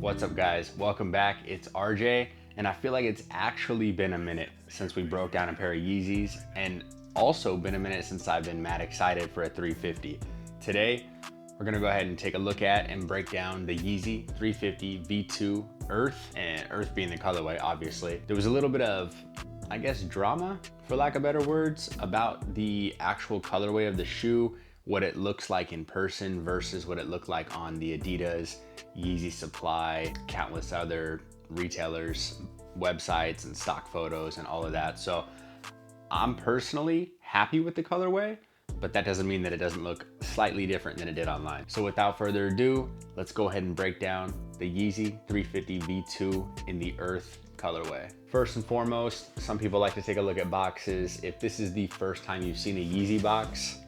What's up guys, welcome back. It's RJ and I feel like it's actually been a minute since we broke down a pair of Yeezys and also been a minute since I've been mad excited for a 350. Today, we're gonna go ahead and take a look at and break down the Yeezy 350 V2 Earth, and Earth being the colorway, obviously. There was a little bit of, I guess, drama, for lack of better words, about the actual colorway of the shoe, what it looks like in person versus what it looked like on the Adidas Yeezy supply, countless other retailers, websites and stock photos and all of that. So I'm personally happy with the colorway, but that doesn't mean that it doesn't look slightly different than it did online. So without further ado, let's go ahead and break down the Yeezy 350 V2 in the Earth colorway. First and foremost, some people like to take a look at boxes. If this is the first time you've seen a Yeezy box,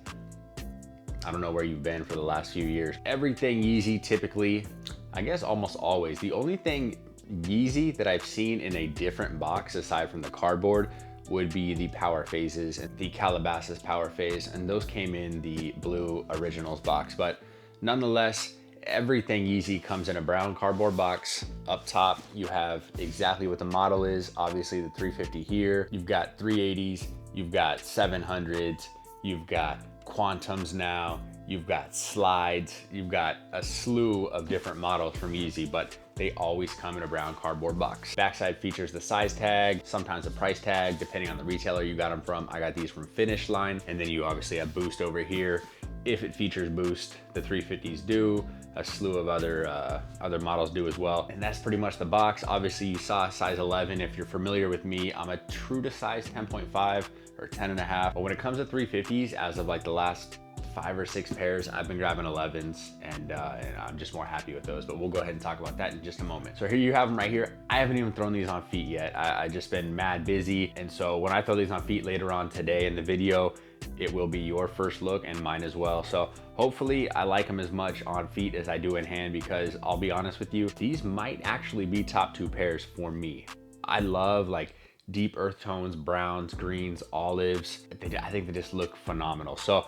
I don't know where you've been for the last few years. Everything Yeezy typically, I guess almost always, the only thing Yeezy that I've seen in a different box aside from the cardboard would be the Power Phases and the Calabasas Power Phase, and those came in the blue Originals box. But nonetheless, everything Yeezy comes in a brown cardboard box. Up top, you have exactly what the model is. Obviously the 350 here, you've got 380s, you've got 700s, you've got Quantums now, you've got slides, you've got a slew of different models from Yeezy, but they always come in a brown cardboard box. Backside features the size tag, sometimes a price tag, depending on the retailer you got them from. I got these from Finish Line, and then you obviously have Boost over here. If it features Boost, the 350s do, a slew of other models do as well. And that's pretty much the box. Obviously you saw size 11. If you're familiar with me, I'm a true to size 10.5 or 10.5. But when it comes to 350s, as of like the last 5 or 6 pairs, I've been grabbing 11s, and I'm just more happy with those, but we'll go ahead and talk about that in just a moment. So here you have them right here. I haven't even thrown these on feet yet. I just been mad busy, and so when I throw these on feet later on today in the video, it will be your first look and mine as well. So hopefully I like them as much on feet as I do in hand, because I'll be honest with you, these might actually be top 2 pairs for me. I love like deep earth tones, browns, greens, olives. I think they just look phenomenal. So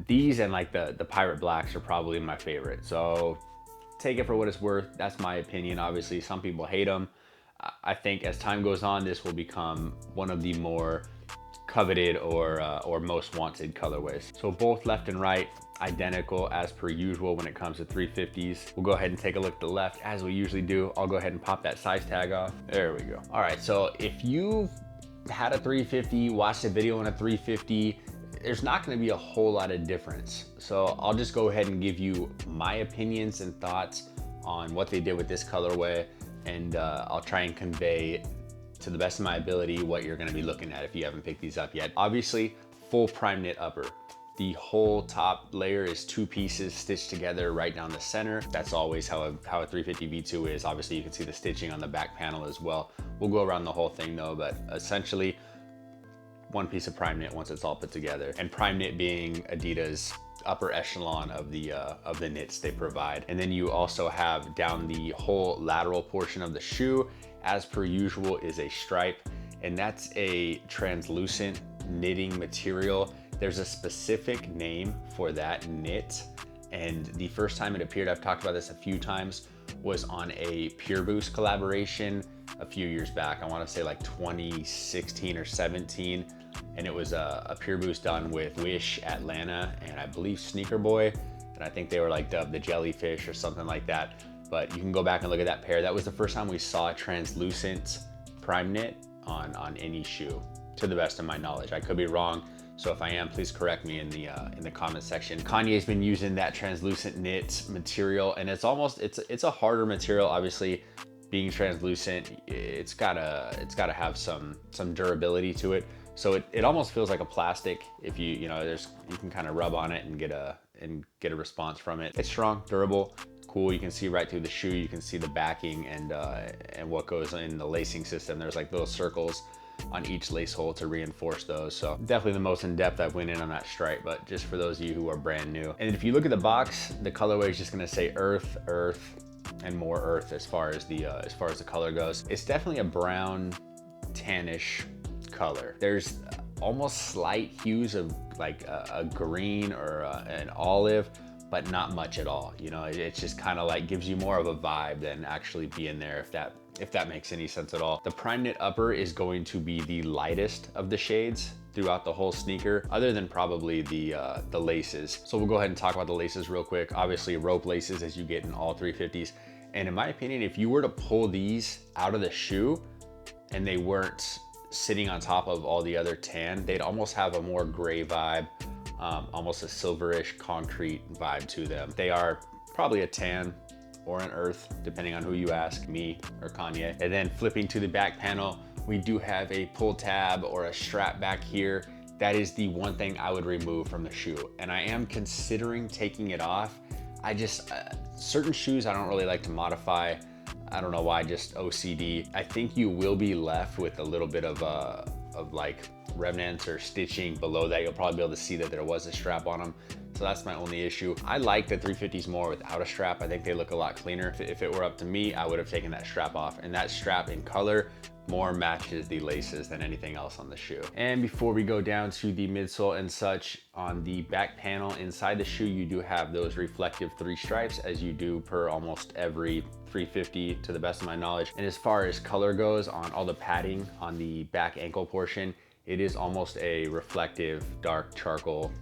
these and like the pirate blacks are probably my favorite. So take it for what it's worth. That's my opinion. Obviously some people hate them. I think as time goes on, this will become one of the more coveted or most wanted colorways. So both left and right, identical as per usual when it comes to 350s. We'll go ahead and take a look at the left as we usually do. I'll go ahead and pop that size tag off. There we go. All right, so if you've had a 350, watched a video on a 350, there's not gonna be a whole lot of difference. So I'll just go ahead and give you my opinions and thoughts on what they did with this colorway, and I'll try and convey to the best of my ability what you're gonna be looking at if you haven't picked these up yet. Obviously, full prime knit upper. The whole top layer is 2 pieces stitched together right down the center. That's always how a 350 V2 is. Obviously, you can see the stitching on the back panel as well. We'll go around the whole thing though, but essentially, 1 piece of prime knit once it's all put together. And prime knit being Adidas upper echelon of the knits they provide. And then you also have down the whole lateral portion of the shoe, as per usual, is a stripe, and that's a translucent knitting material. There's a specific name for that knit, and the first time it appeared, I've talked about this a few times, was on a Pure Boost collaboration a few years back. I want to say like 2016 or 17, and it was a Pure Boost done with Wish, Atlanta, and I believe Sneaker Boy, and I think they were like dubbed the Jellyfish or something like that. But you can go back and look at that pair. That was the first time we saw a translucent prime knit on any shoe, to the best of my knowledge. I could be wrong, so if I am, please correct me in the comment section. Kanye's been using that translucent knit material, and it's a harder material. Obviously, being translucent, it's gotta have some durability to it. So it almost feels like a plastic. If you can kind of rub on it and get a response from it. It's strong, durable, cool. You can see right through the shoe. You can see the backing and what goes in the lacing system. There's like little circles on each lace hole to reinforce those. So definitely the most in depth I've went in on that stripe, but just for those of you who are brand new. And if you look at the box, the colorway is just gonna say earth, earth, and more earth as far as the color goes. It's definitely a brown, tannish color. There's almost slight hues of like a green or an olive, but not much at all. You know, it's just kind of like gives you more of a vibe than actually being there, if that makes any sense at all. The prime knit upper is going to be the lightest of the shades throughout the whole sneaker, other than probably the laces. So we'll go ahead and talk about the laces real quick. Obviously rope laces as you get in all 350s. And in my opinion, if you were to pull these out of the shoe and they weren't sitting on top of all the other tan, they'd almost have a more gray vibe, almost a silverish concrete vibe to them. They are probably a tan or an earth, depending on who you ask, me or Kanye. And then flipping to the back panel, we do have a pull tab or a strap back here. That is the one thing I would remove from the shoe. And I am considering taking it off. I just, certain shoes I don't really like to modify. I don't know why, just OCD. I think you will be left with a little bit of like remnants or stitching below that. You'll probably be able to see that there was a strap on them. So that's my only issue. I like the 350s more without a strap. I think they look a lot cleaner. If it were up to me, I would have taken that strap off. And that strap in color more matches the laces than anything else on the shoe. And before we go down to the midsole and such, on the back panel inside the shoe, you do have those reflective 3 stripes, as you do per almost every 350 to the best of my knowledge. And as far as color goes, on all the padding on the back ankle portion, it is almost a reflective dark charcoal,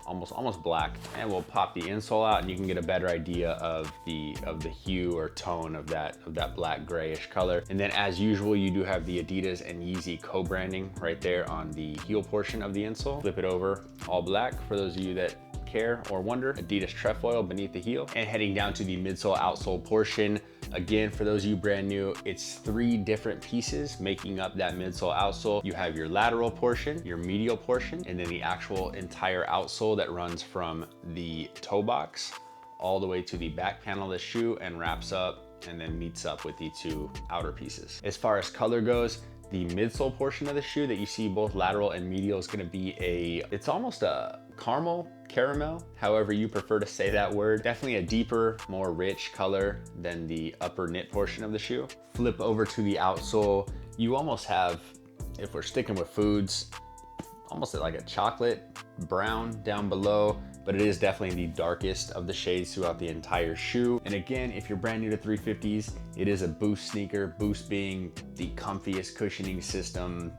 almost black. And we'll pop the insole out and you can get a better idea of the hue or tone of that black grayish color. And then as usual, you do have the Adidas and Yeezy co-branding right there on the heel portion of the insole. Flip it over, all black for those of you that care or wonder. Adidas trefoil beneath the heel. And heading down to the midsole outsole portion, again, for those of you brand new, it's 3 different pieces making up that midsole outsole. You have your lateral portion, your medial portion, and then the actual entire outsole that runs from the toe box all the way to the back panel of the shoe and wraps up and then meets up with the 2 outer pieces. As far as color goes, the midsole portion of the shoe that you see both lateral and medial is gonna be it's almost a caramel, however you prefer to say that word. Definitely a deeper, more rich color than the upper knit portion of the shoe. Flip over to the outsole, you almost have, if we're sticking with foods, almost like a chocolate brown down below, but it is definitely the darkest of the shades throughout the entire shoe. And again, if you're brand new to 350s, it is a Boost sneaker, Boost being the comfiest cushioning system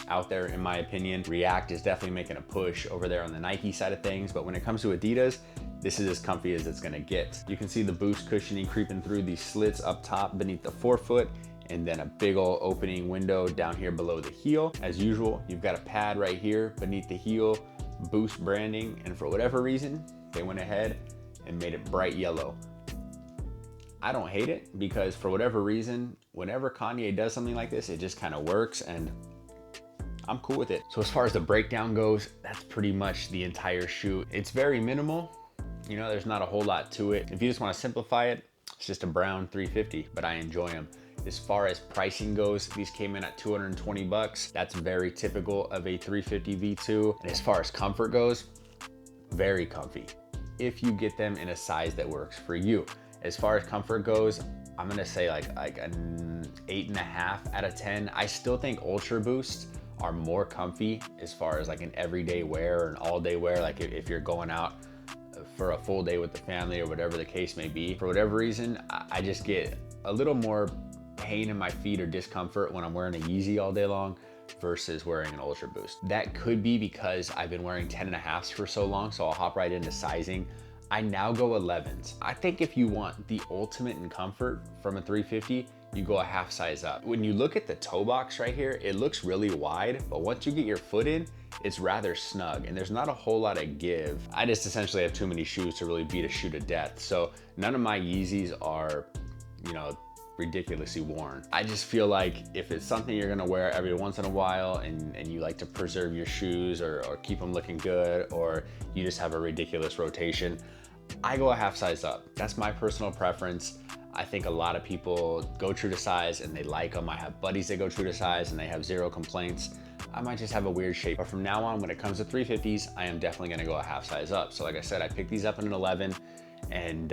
out there, in my opinion. React is definitely making a push over there on the Nike side of things, but when it comes to Adidas, this is as comfy as it's gonna get. You can see the Boost cushioning creeping through these slits up top beneath the forefoot, and then a big old opening window down here below the heel. As usual, you've got a pad right here beneath the heel, Boost branding, and for whatever reason, they went ahead and made it bright yellow. I don't hate it, because for whatever reason, whenever Kanye does something like this, it just kind of works, and I'm cool with it. So as far as the breakdown goes, that's pretty much the entire shoe. It's very minimal. You know, there's not a whole lot to it. If you just want to simplify it, it's just a brown 350, but I enjoy them. As far as pricing goes, these came in at 220 bucks. That's very typical of a 350 V2. And as far as comfort goes, very comfy, if you get them in a size that works for you. As far as comfort goes, I'm gonna say like an 8.5 out of 10. I still think Ultra Boost are more comfy as far as like an everyday wear or an all day wear. Like if you're going out for a full day with the family or whatever the case may be, for whatever reason, I just get a little more pain in my feet or discomfort when I'm wearing a Yeezy all day long versus wearing an Ultra Boost. That could be because I've been wearing 10.5s for so long, so I'll hop right into sizing. I now go 11s. I think if you want the ultimate in comfort from a 350, you go a half size up. When you look at the toe box right here, it looks really wide, but once you get your foot in, it's rather snug and there's not a whole lot of give. I just essentially have too many shoes to really beat a shoe to death. So none of my Yeezys are, you know, ridiculously worn. I just feel like if it's something you're gonna wear every once in a while and you like to preserve your shoes or keep them looking good, or you just have a ridiculous rotation, I go a half size up. That's my personal preference. I think a lot of people go true to size and they like them. I have buddies that go true to size and they have 0 complaints. I might just have a weird shape. But from now on, when it comes to 350s, I am definitely gonna go a half size up. So like I said, I picked these up in an 11, and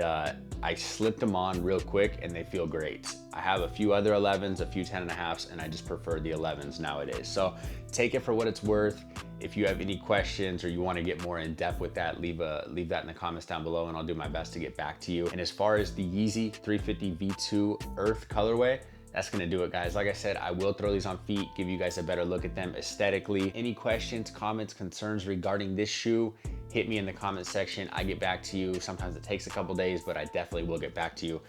I slipped them on real quick and they feel great. I have a few other 11s, a few 10.5s, and I just prefer the 11s nowadays. So take it for what it's worth. If you have any questions or you want to get more in depth with that, leave that in the comments down below and I'll do my best to get back to you. And as far as the Yeezy 350 V2 Earth colorway, that's gonna do it, guys. Like I said, I will throw these on feet, give you guys a better look at them aesthetically. Any questions, comments, concerns regarding this shoe, hit me in the comment section. I get back to you. Sometimes it takes a couple days, but I definitely will get back to you.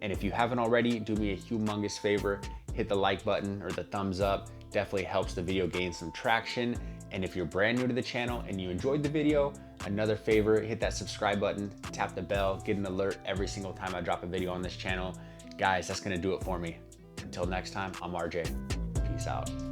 And if you haven't already, do me a humongous favor, hit the like button or the thumbs up. Definitely helps the video gain some traction. And if you're brand new to the channel and you enjoyed the video, another favor, hit that subscribe button, tap the bell, get an alert every single time I drop a video on this channel. Guys, that's gonna do it for me. Until next time, I'm RJ. Peace out.